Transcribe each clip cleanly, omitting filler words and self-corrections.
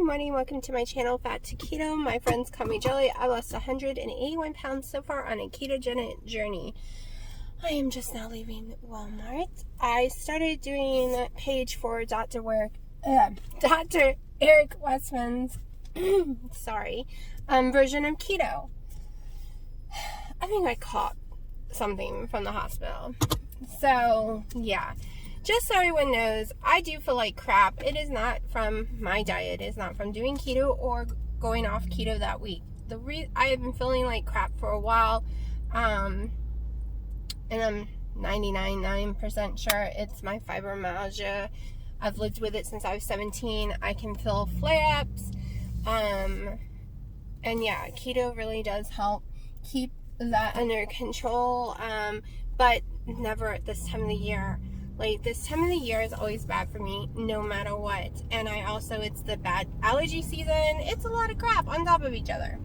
morning, welcome to my channel, Fat to Keto. My friends call me Jelly. I lost 181 pounds so far on a ketogenic journey. I am just now leaving Walmart. I started doing a page for Dr. Eric Westman's version of keto. I think I caught something from the hospital. So, yeah. Just so everyone knows, I do feel like crap. It is not from my diet. It is not from doing keto or going off keto that week. I have been feeling like crap for a while, and I'm 99% sure it's my fibromyalgia. I've lived with it since I was 17. I can feel flare-ups, and yeah, keto really does help keep that under control, but never at this time of the year. Like, this time of the year is always bad for me, no matter what. And it's the bad allergy season. It's a lot of crap on top of each other.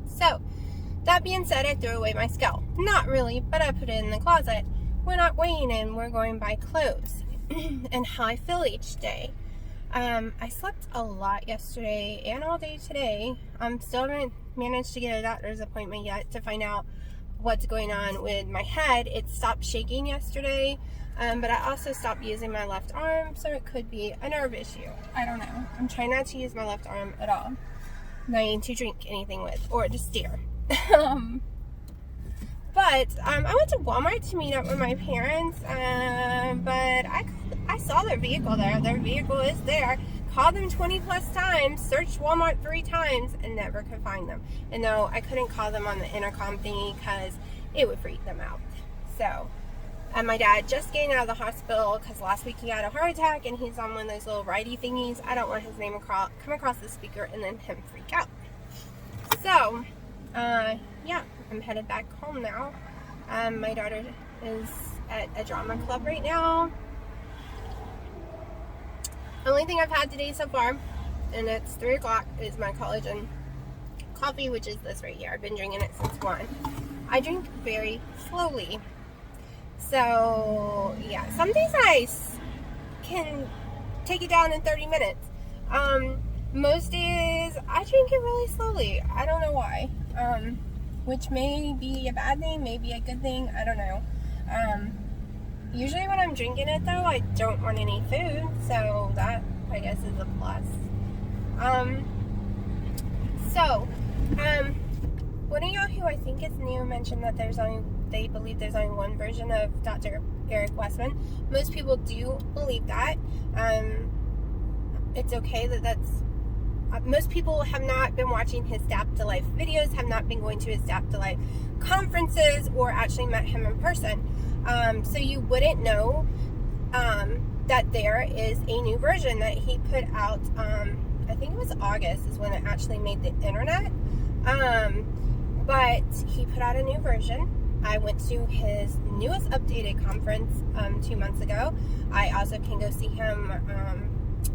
So, that being said, I threw away my scale. Not really, but I put it in the closet. We're not weighing in, we're going by clothes and how I feel each day. I slept a lot yesterday and all day today. Still haven't managed to get a doctor's appointment yet to find out what's going on with my head. It stopped shaking yesterday, but I also stopped using my left arm, so it could be a nerve issue. I don't know. I'm trying not to use my left arm at all. Nothing to drink anything with or to steer. But I went to Walmart to meet up with my parents, but I saw their vehicle there. Their vehicle is there. Called them 20 plus times, searched Walmart 3 times, and never could find them. And no, I couldn't call them on the intercom thingy because it would freak them out. So, and my dad just getting out of the hospital because last week he had a heart attack and he's on one of those little righty thingies. I don't want his name come across the speaker and then him freak out. So, yeah, I'm headed back home now. My daughter is at a drama club right now. The only thing I've had today so far, and it's 3 o'clock, is my collagen coffee, which is this right here. I've been drinking it since 1. I drink very slowly. So, yeah. Some days I can take it down in 30 minutes. Most days I drink it really slowly. I don't know why. Which may be a bad thing, may be a good thing. I don't know. Usually when I'm drinking it, though, I don't want any food, so that, I guess, is a plus. One of y'all who I think is new mentioned that they believe there's only one version of Dr. Eric Westman. Most people do believe that. It's okay most people have not been watching his Adapt to Life videos, have not been going to his Adapt to Life conferences, or actually met him in person. So you wouldn't know that there is a new version that he put out. I think it was August is when it actually made the internet. But he put out a new version. I went to his newest updated conference 2 months ago. I also can go see him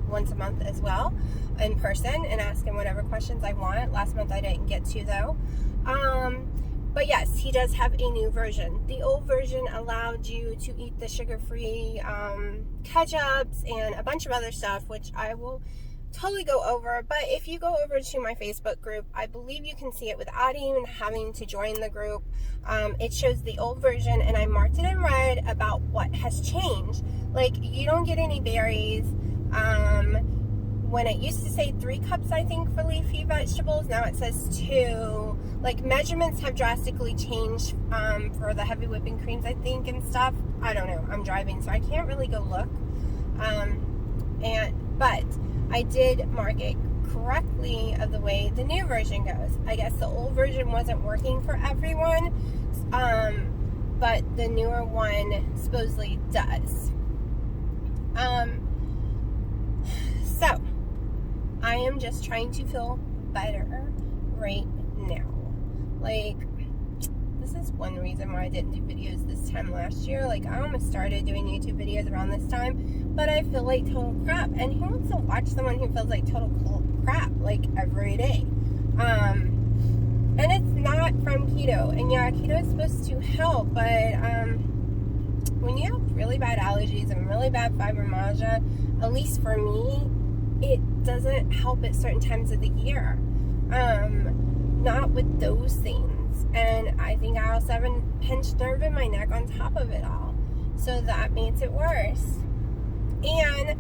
once a month as well in person and ask him whatever questions I want. Last month I didn't get to, though. But yes, he does have a new version. The old version allowed you to eat the sugar-free ketchups and a bunch of other stuff, which I will totally go over. But if you go over to my Facebook group, I believe you can see it without even having to join the group. It shows the old version, and I marked it in red about what has changed. Like, you don't get any berries. When it used to say 3 cups, I think, for leafy vegetables, now it says 2. Like, measurements have drastically changed for the heavy whipping creams, I think, and stuff. I don't know. I'm driving, so I can't really go look. But I did mark it correctly of the way the new version goes. I guess the old version wasn't working for everyone, but the newer one supposedly does. So, I am just trying to feel better right now. Like, this is one reason why I didn't do videos this time last year. Like, I almost started doing YouTube videos around this time, but I feel like total crap. And who wants to watch someone who feels like total crap, like, every day? And it's not from keto. And yeah, keto is supposed to help, but when you have really bad allergies and really bad fibromyalgia, at least for me, it doesn't help at certain times of the year. Not with those things. And I think I also have a pinched nerve in my neck on top of it all. So that makes it worse. And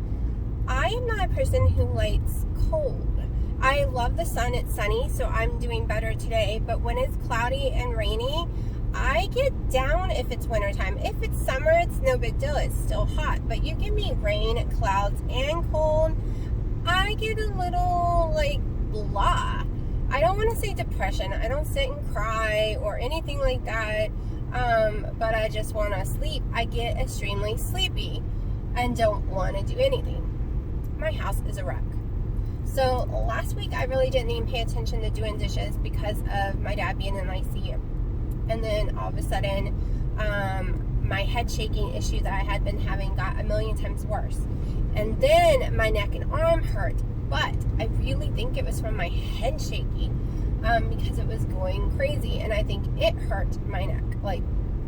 I am not a person who likes cold. I love the sun. It's sunny, so I'm doing better today. But when it's cloudy and rainy, I get down if it's wintertime. If it's summer, it's no big deal. It's still hot. But you give me rain, clouds, and cold, I get a little, like, blah. I don't want to say depression. I don't sit and cry or anything like that. But I just want to sleep. I get extremely sleepy and don't want to do anything. My house is a wreck. So last week I really didn't even pay attention to doing dishes because of my dad being in ICU. And then all of a sudden, my head shaking issue that I had been having got a million times worse. And then my neck and arm hurt. But I really think it was from my head shaking because it was going crazy. And I think it hurt my neck, like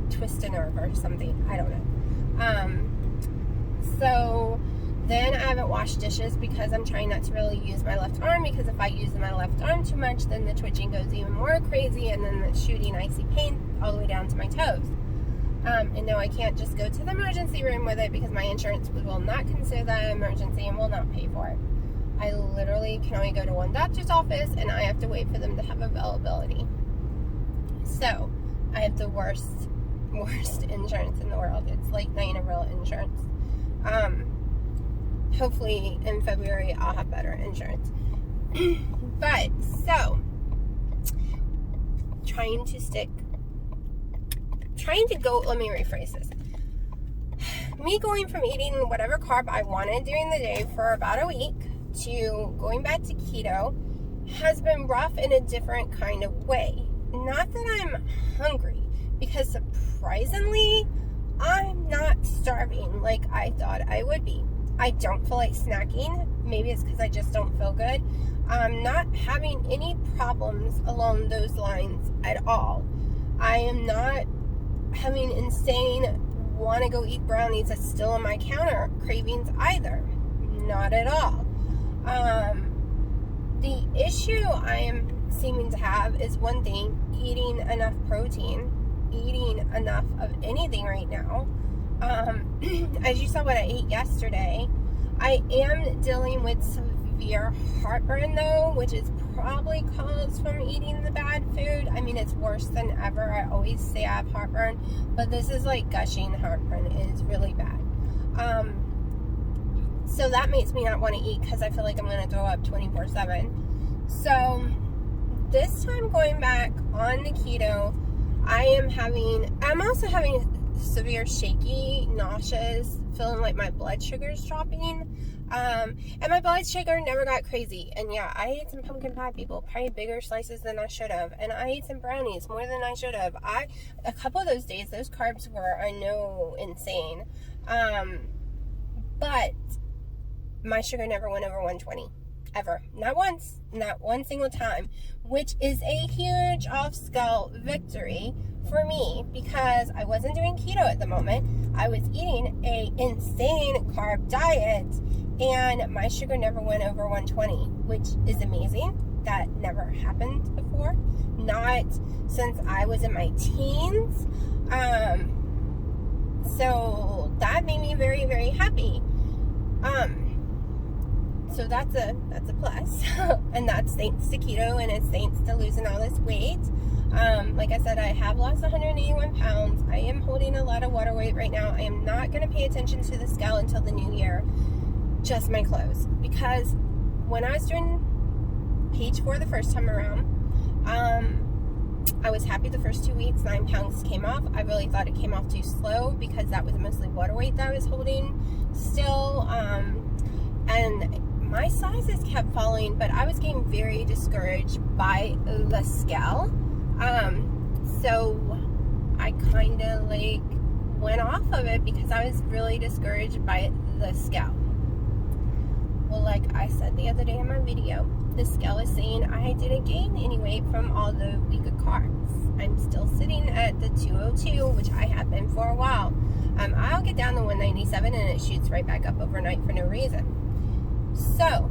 twist a nerve or something. I don't know. So then I haven't washed dishes because I'm trying not to really use my left arm, because if I use my left arm too much, then the twitching goes even more crazy, and then the shooting icy pain all the way down to my toes. And no, I can't just go to the emergency room with it because my insurance will not consider that an emergency and will not pay for it. I literally can only go to one doctor's office, and I have to wait for them to have availability. So I have the worst insurance in the world. It's like not even real insurance. Hopefully in February I'll have better insurance. But so trying to go, let me rephrase this. Me going from eating whatever carb I wanted during the day for about a week to going back to keto has been rough in a different kind of way. Not that I'm hungry, because surprisingly, I'm not starving like I thought I would be. I don't feel like snacking. Maybe it's because I just don't feel good. I'm not having any problems along those lines at all. I am not having insane want to go eat brownies that's still on my counter cravings either. Not at all. The issue I am seeming to have is one thing: eating enough protein, eating enough of anything right now. As you saw what I ate yesterday, I am dealing with severe heartburn though, which is probably caused from eating the bad food. I mean, it's worse than ever. I always say I have heartburn, but this is like gushing heartburn. It is really bad. So that makes me not want to eat because I feel like I'm going to throw up 24/7. So this time going back on the keto, I'm also having severe shaky, nauseous, feeling like my blood sugar is dropping. And my blood sugar never got crazy. And yeah, I ate some pumpkin pie, people, probably bigger slices than I should have. And I ate some brownies more than I should have. A couple of those days, those carbs were, I know, insane. But my sugar never went over 120. Ever. Not once. Not one single time. Which is a huge off-scale victory for me, because I wasn't doing keto at the moment. I was eating a insane carb diet, and my sugar never went over 120, which is amazing. That never happened before. Not since I was in my teens. So that made me very, very happy. So that's a plus. And that's thanks to keto, and it's thanks to losing all this weight. Like I said, I have lost 181 pounds. I am holding a lot of water weight right now. I am not going to pay attention to the scale until the new year. Just my clothes. Because when I was doing page 4 the first time around, I was happy the first 2 weeks. 9 pounds came off. I really thought it came off too slow because that was mostly water weight that I was holding still. And my sizes kept falling, but I was getting very discouraged by the scale. So I kind of like went off of it because I was really discouraged by the scale. Well, like I said the other day in my video, the scale is saying I didn't gain any weight from all the week of carbs. I'm still sitting at the 202, which I have been for a while. I'll get down to 197 and it shoots right back up overnight for no reason. So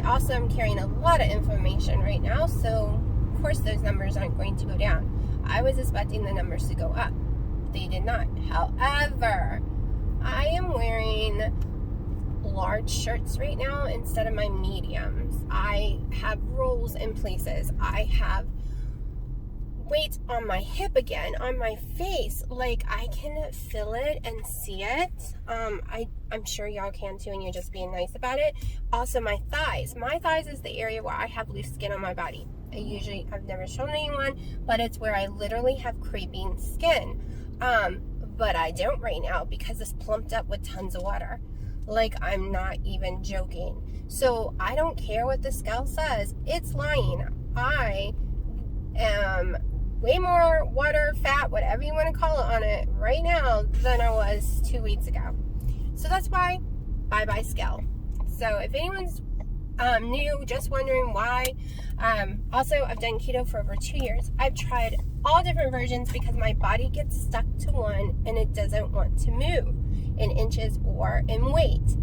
also am carrying a lot of inflammation right now, so of course those numbers aren't going to go down. I was expecting the numbers to go up. They did not. However, I am wearing large shirts right now instead of my mediums. I have rolls in places. I have weight on my hip again, on my face. Like, I can feel it and see it. I'm sure y'all can too, and you're just being nice about it. Also, my thighs. My thighs is the area where I have loose skin on my body. I've never shown anyone, but it's where I literally have creping skin. But I don't right now because it's plumped up with tons of water. Like, I'm not even joking. So I don't care what the scale says. It's lying. I am way more water, fat, whatever you want to call it on it right now than I was 2 weeks ago. So that's why, bye-bye scale. So if anyone's new, just wondering why, also I've done keto for over 2 years. I've tried all different versions because my body gets stuck to one and it doesn't want to move in inches or in weight.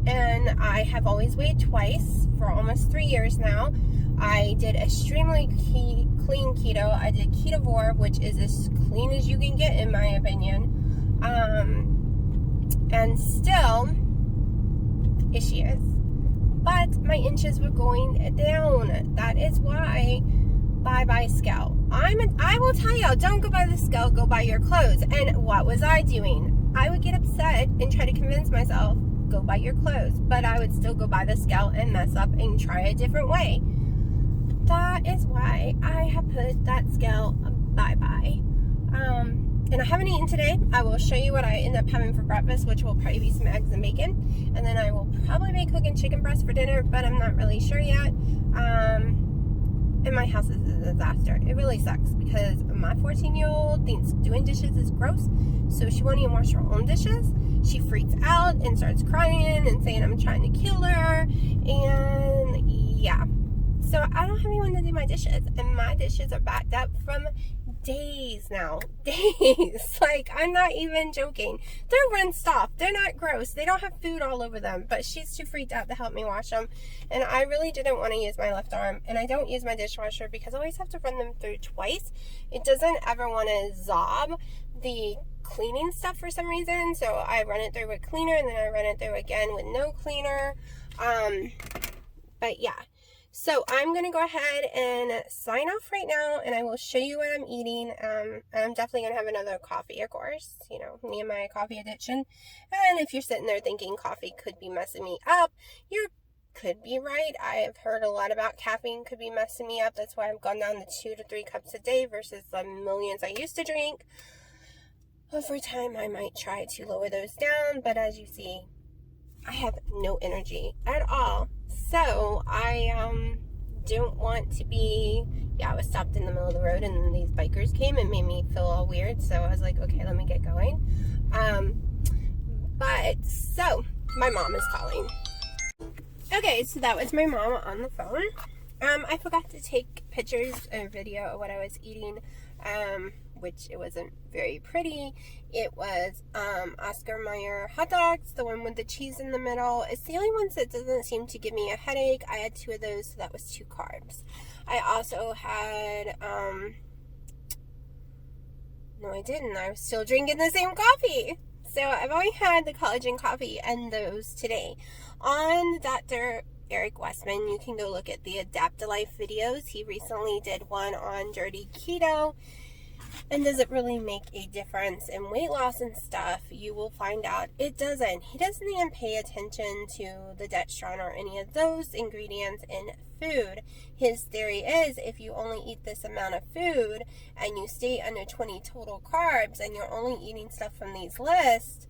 And I have always weighed twice for almost 3 years now. I did extremely clean keto. I did ketovore, which is as clean as you can get in my opinion. And still, issues. But my inches were going down. That is why, bye-bye scale. I will tell y'all, don't go by the scale, go by your clothes. And what was I doing? I would get upset and try to convince myself, go by your clothes. But I would still go by the scale and mess up and try a different way. That is why I have put that scale bye-bye. And I haven't eaten today. I will show you what I end up having for breakfast, which will probably be some eggs and bacon. And then I will probably be cooking chicken breast for dinner, but I'm not really sure yet. And my house is a disaster. It really sucks because my 14-year-old thinks doing dishes is gross, so she won't even wash her own dishes. She freaks out and starts crying and saying I'm trying to kill her. And yeah. So I don't have anyone to do my dishes, and my dishes are backed up from days now. Days. Like, I'm not even joking. They're rinsed off. They're not gross. They don't have food all over them, but she's too freaked out to help me wash them. And I really didn't want to use my left arm, and I don't use my dishwasher because I always have to run them through twice. It doesn't ever want to zob the cleaning stuff for some reason, so I run it through with cleaner, and then I run it through again with no cleaner. But yeah. So I'm going to go ahead and sign off right now, and I will show you what I'm eating. And I'm definitely going to have another coffee, of course. You know, me and my coffee addiction. And if you're sitting there thinking coffee could be messing me up, you could be right. I have heard a lot about caffeine could be messing me up. That's why I've gone down to 2 to 3 cups a day versus the millions I used to drink. Over time, I might try to lower those down, but as you see, I have no energy at all. So I don't want to be, I was stopped in the middle of the road and then these bikers came and made me feel all weird. So I was like, okay, let me get going. But so my mom is calling. Okay, so that was my mom on the phone. I forgot to take pictures and video of what I was eating, which it wasn't very pretty. It was Oscar Mayer hot dogs, the one with the cheese in the middle. It's the only one that doesn't seem to give me a headache. I had 2 of those, so that was 2 carbs. I also had, no I didn't, I was still drinking the same coffee. So I've only had the collagen coffee and those today. On Dr. Eric Westman, you can go look at the Adapt to Life videos. He recently did one on dirty keto. And does it really make a difference in weight loss and stuff? You will find out it doesn't. He doesn't even pay attention to the dextran or any of those ingredients in food. His theory is if you only eat this amount of food and you stay under 20 total carbs and you're only eating stuff from these lists,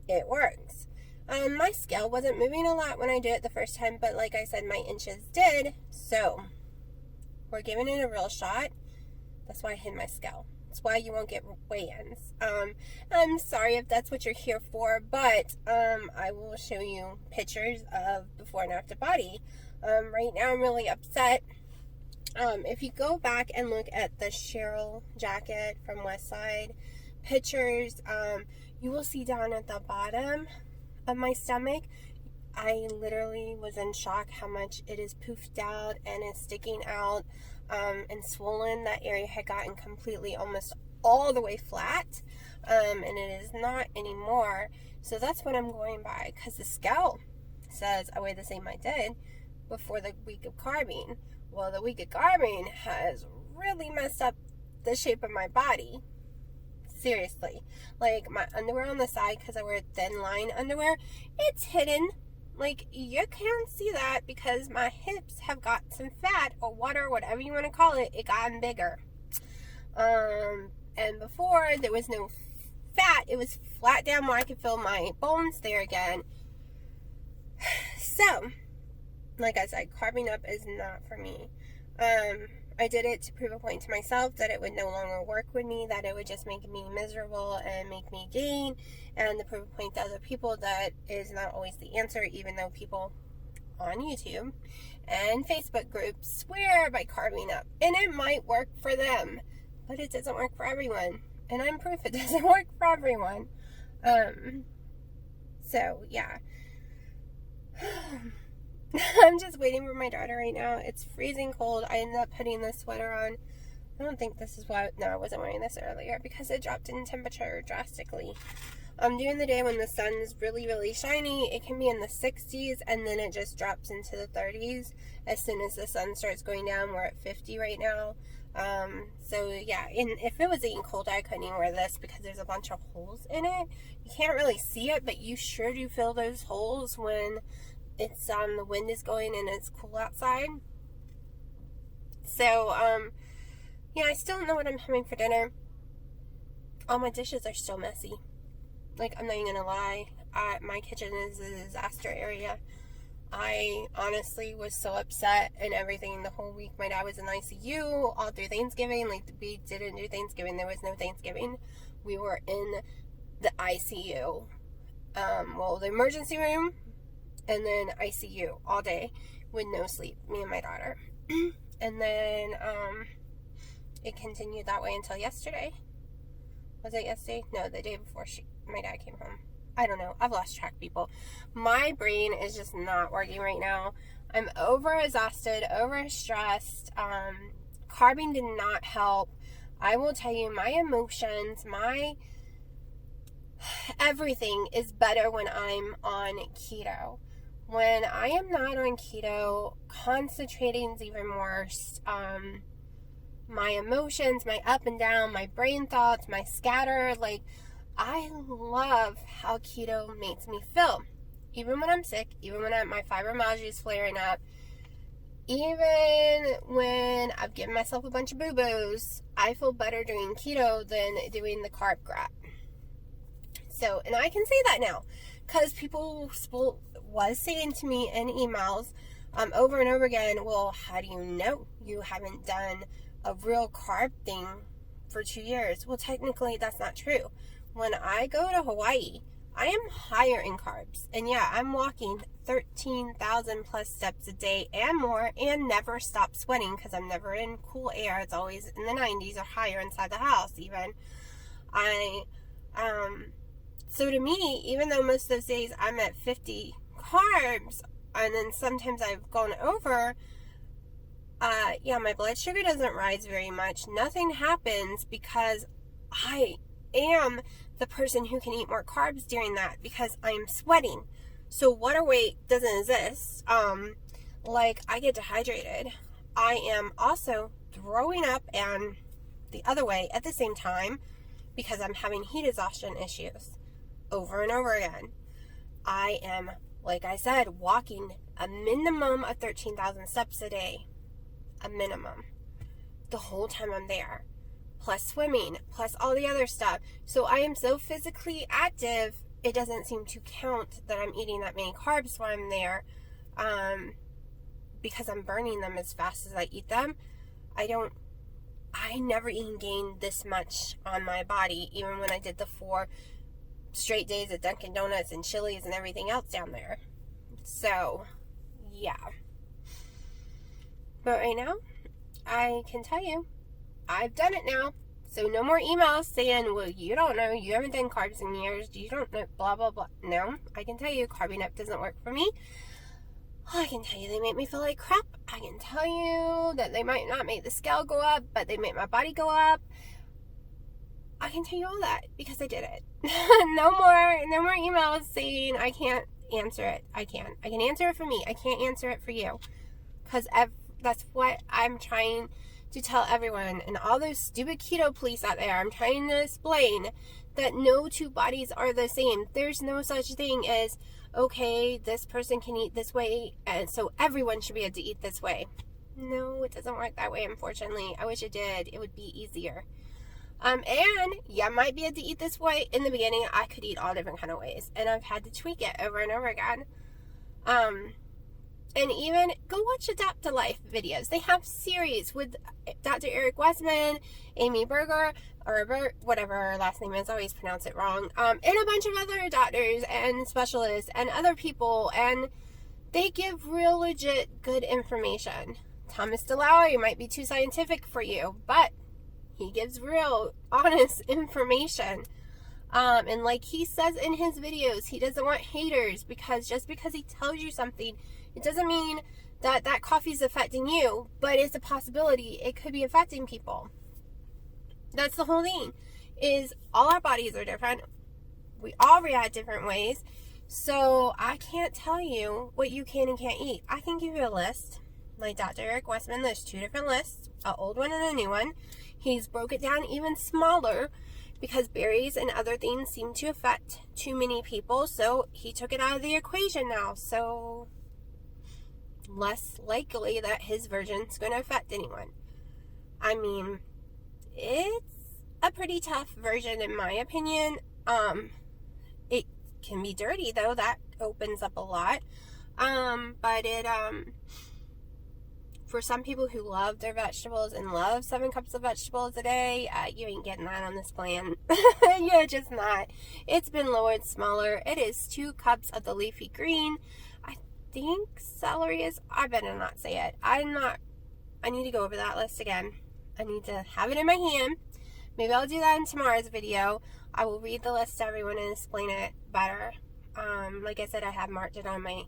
it works. My scale wasn't moving a lot when I did it the first time, but like I said, my inches did. So we're giving it a real shot. That's why I hid my scale. That's why you won't get weigh-ins. I'm sorry if that's what you're here for, but I will show you pictures of before and after body. Right now I'm really upset. If you go back and look at the Cheryl jacket from Westside pictures, you will see down at the bottom of my stomach, I literally was in shock how much it is poofed out and is sticking out and swollen. That area had gotten completely almost all the way flat, and it is not anymore. So that's what I'm going by, because the scale says I weigh the same I did before the week of carbing. Well, the week of carbing has really messed up the shape of my body. Seriously. Like, my underwear on the side, because I wear thin line underwear, it's hidden. Like, you can't see that because my hips have got some fat or water, whatever you want to call it. It gotten bigger. And before, there was no fat. It was flat down where I could feel my bones there again. So, like I said, carving up is not for me. I did it to prove a point to myself that it would no longer work with me, that it would just make me miserable and make me gain, and to prove a point to other people that is not always the answer, even though people on YouTube and Facebook groups swear by carving up. And it might work for them, but it doesn't work for everyone. And I'm proof it doesn't work for everyone. So, yeah. I'm just waiting for my daughter right now. It's freezing cold. I ended up putting this sweater on. I don't think this is what... No, I wasn't wearing this earlier because it dropped in temperature drastically. During the day when the sun is really, really shiny, it can be in the 60s, and then it just drops into the 30s as soon as the sun starts going down. We're at 50 right now. So yeah, and if it was getting cold, I couldn't even wear this because there's a bunch of holes in it. You can't really see it, but you sure do feel those holes when it's the wind is going and it's cool outside. So yeah, I still don't know what I'm having for dinner. All my dishes are still messy. Like, I'm not even gonna lie, my kitchen is a disaster area. I honestly was so upset and everything the whole week. My dad was in ICU all through Thanksgiving. Like, we didn't do Thanksgiving. There was no Thanksgiving. We were in the ICU. Well, the emergency room and then ICU all day with no sleep, me and my daughter. And then it continued that way until yesterday. Was it yesterday? No, the day before my dad came home. I don't know. I've lost track, people. My brain is just not working right now. I'm over-exhausted, over-stressed. Carbing did not help. I will tell you, my emotions, my everything is better when I'm on keto. When I am not on keto, concentrating is even worse. My emotions, my up and down, my brain thoughts, my scatter, like, I love how keto makes me feel. Even when I'm sick, even when my fibromyalgia is flaring up, even when I've given myself a bunch of boo-boos, I feel better doing keto than doing the carb crap. So, and I can say that now, because people was saying to me in emails over and over again, well, how do you know you haven't done a real carb thing for 2 years? Well, technically, that's not true. When I go to Hawaii, I am higher in carbs. And yeah, I'm walking 13,000 plus steps a day and more, and never stop sweating because I'm never in cool air. It's always in the 90s or higher inside the house even. So to me, even though most of those days I'm at 50 carbs, and then sometimes I've gone over, yeah, my blood sugar doesn't rise very much. Nothing happens because I am the person who can eat more carbs during that because I'm sweating. So water weight doesn't exist. Like, I get dehydrated. I am also throwing up and the other way at the same time because I'm having heat exhaustion issues over and over again. I am, like I said, walking a minimum of 13,000 steps a day. A minimum. The whole time I'm there. Plus swimming, plus all the other stuff. So I am so physically active, it doesn't seem to count that I'm eating that many carbs while I'm there, because I'm burning them as fast as I eat them. I never even gained this much on my body, even when I did the 4 straight days at Dunkin' Donuts and Chili's and everything else down there. So, yeah. But right now, I can tell you, I've done it now. So no more emails saying, well, you don't know, you haven't done carbs in years, you don't know, blah, blah, blah. No, I can tell you, carving up doesn't work for me. I can tell you they make me feel like crap. I can tell you that they might not make the scale go up, but they make my body go up. I can tell you all that because I did it. No more emails saying I can't answer it. I can answer it for me. I can't answer it for you. Because that's what I'm trying to tell everyone. And all those stupid keto police out there, I'm trying to explain that no two bodies are the same. There's no such thing as, okay, this person can eat this way, and so everyone should be able to eat this way. No, it doesn't work that way, unfortunately. I wish it did. It would be easier. And yeah, I might be able to eat this way. In the beginning, I could eat all different kind of ways, and I've had to tweak it over and over again. And even go watch Adapt to Life videos. They have series with Dr. Eric Westman, Amy Berger, or whatever her last name is, I always pronounce it wrong, and a bunch of other doctors and specialists and other people, and they give real legit good information. Thomas DeLaury might be too scientific for you, but he gives real honest information. And like he says in his videos, he doesn't want haters, because just because he tells you something, it doesn't mean that that coffee is affecting you, but it's a possibility it could be affecting people. That's the whole thing, is all our bodies are different. We all react different ways. So I can't tell you what you can and can't eat. I can give you a list. Like Dr. Eric Westman, there's 2 different lists, an old one and a new one. He's broke it down even smaller because berries and other things seem to affect too many people. So he took it out of the equation now. So less likely that his version's going to affect anyone. I mean, it's a pretty tough version in my opinion. It can be dirty though. That opens up a lot. But it, for some people who love their vegetables and love 7 cups of vegetables a day, you ain't getting that on this plan. You're just not. It's been lowered smaller. It is 2 cups of the leafy green. I think celery is, I better not say it. I need to go over that list again. I need to have it in my hand. Maybe I'll do that in tomorrow's video. I will read the list to everyone and explain it better. Like I said, I have marked it on my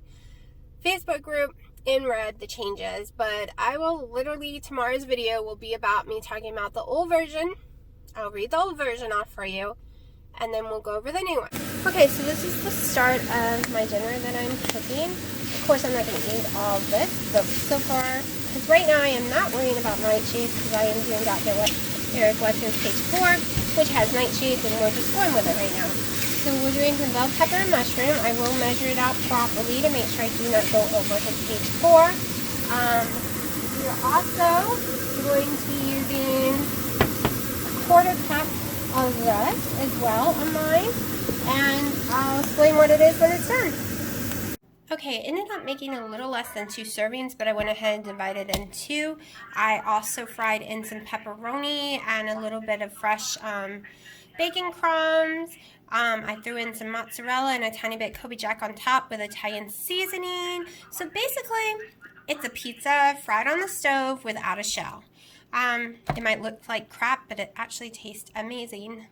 Facebook group in red, the changes, but I will literally, tomorrow's video will be about me talking about the old version. I'll read the old version off for you, and then we'll go over the new one. Okay, so this is the start of my dinner that I'm cooking. Of course, I'm not going to eat all of this, but so far, because right now I am not worrying about nightshades, because I am doing Dr. Eric Westman's page 4, which has nightshades, and we're just going with it right now. So we're doing some bell pepper and mushroom. I will measure it out properly to make sure I do not go over his page 4. We're also going to be using a 1/4 cup of this as well on mine, and I'll explain what it is when it's done. Okay, it ended up making a little less than 2 servings, but I went ahead and divided it in 2. I also fried in some pepperoni and a little bit of fresh bacon crumbs. I threw in some mozzarella and a tiny bit Kobe Jack on top with Italian seasoning. So basically, it's a pizza fried on the stove without a shell. It might look like crap, but it actually tastes amazing.